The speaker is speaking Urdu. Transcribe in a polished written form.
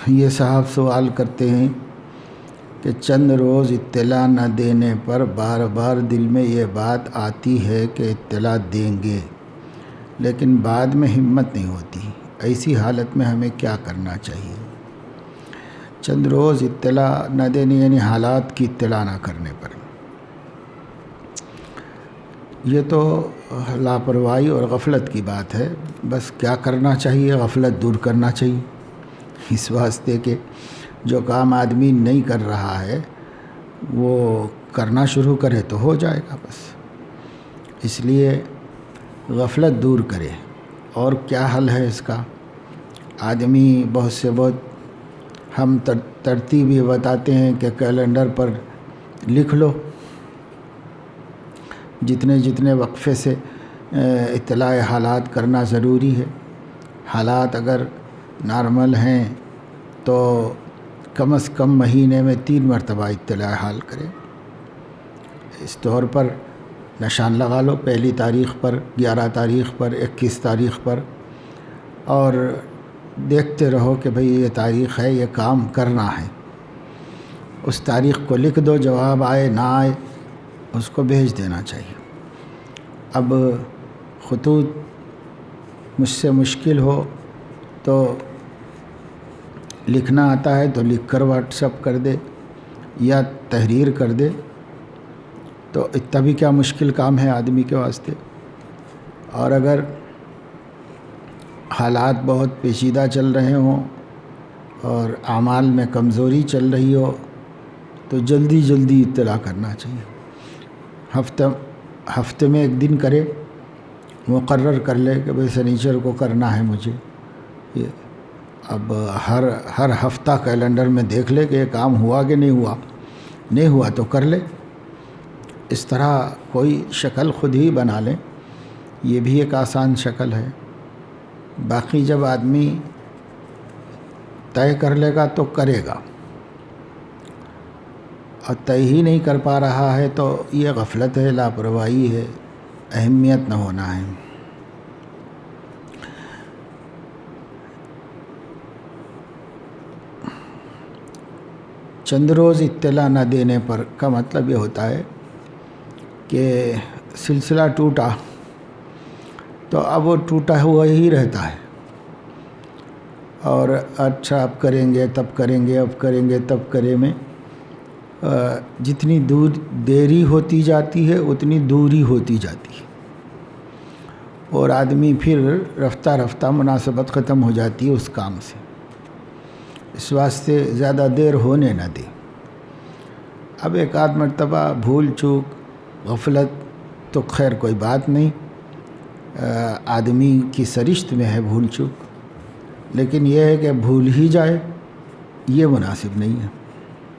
یہ صاحب سوال کرتے ہیں کہ چند روز اطلاع نہ دینے پر بار بار دل میں یہ بات آتی ہے کہ اطلاع دیں گے، لیکن بعد میں ہمت نہیں ہوتی۔ ایسی حالت میں ہمیں کیا کرنا چاہیے؟ چند روز اطلاع نہ دینے یعنی حالات کی اطلاع نہ کرنے پر، یہ تو لاپرواہی اور غفلت کی بات ہے۔ بس کیا کرنا چاہیے؟ غفلت دور کرنا چاہیے، اس واسطے کہ جو کام آدمی نہیں کر رہا ہے وہ کرنا شروع کرے تو ہو جائے گا بس۔ اس لیے غفلت دور کرے۔ اور کیا حل ہے اس کا؟ آدمی بہت سے ہم ترتیب یہ بتاتے ہیں کہ کیلنڈر پر لکھ لو جتنے وقفے سے اطلاع حالات کرنا ضروری ہے۔ حالات اگر نارمل ہیں تو کم از کم مہینے میں 3 مرتبہ اطلاع حال کرے۔ اس طور پر نشان لگا لو، 1 تاریخ پر، 11 تاریخ پر، 21 تاریخ پر، اور دیکھتے رہو کہ بھئی یہ تاریخ ہے، یہ کام کرنا ہے۔ اس تاریخ کو لکھ دو، جواب آئے نہ آئے اس کو بھیج دینا چاہیے۔ اب خطوط مجھ سے مشکل ہو تو لکھنا آتا ہے تو لکھ کر واٹس ایپ کر دے یا تحریر کر دے، تو اتنا بھی کیا مشکل کام ہے آدمی کے واسطے۔ اور اگر حالات بہت پیچیدہ چل رہے ہوں اور اعمال میں کمزوری چل رہی ہو تو جلدی اطلاع کرنا چاہیے۔ ہفتے میں 1 دن کرے، مقرر کر لے کہ بھئی سنیچر کو کرنا ہے مجھے یہ۔ اب ہر ہفتہ کیلنڈر میں دیکھ لے کہ یہ کام ہوا کہ نہیں ہوا تو کر لے۔ اس طرح کوئی شکل خود ہی بنا لیں، یہ بھی ایک آسان شکل ہے۔ باقی جب آدمی طے کر لے گا تو کرے گا، اور طے ہی نہیں کر پا رہا ہے تو یہ غفلت ہے، لاپرواہی ہے، اہمیت نہ ہونا ہے۔ چند روز اطلاع نہ دینے پر کا مطلب یہ ہوتا ہے کہ سلسلہ ٹوٹا تو اب وہ ٹوٹا ہوا ہی رہتا ہے، اور اچھا اب کریں گے تب کریں گے، اب کریں گے تب کریں میں جتنی دیری ہوتی جاتی ہے اتنی دوری ہوتی جاتی ہے، اور آدمی پھر رفتہ مناسبت ختم ہو جاتی ہے اس کام سے۔ اس واسطے زیادہ دیر ہونے نہ دے۔ اب 1 آدھ مرتبہ بھول چوک غفلت تو خیر کوئی بات نہیں، آدمی کی سرشت میں ہے بھول چوک، لیکن یہ ہے کہ بھول ہی جائے یہ مناسب نہیں ہے۔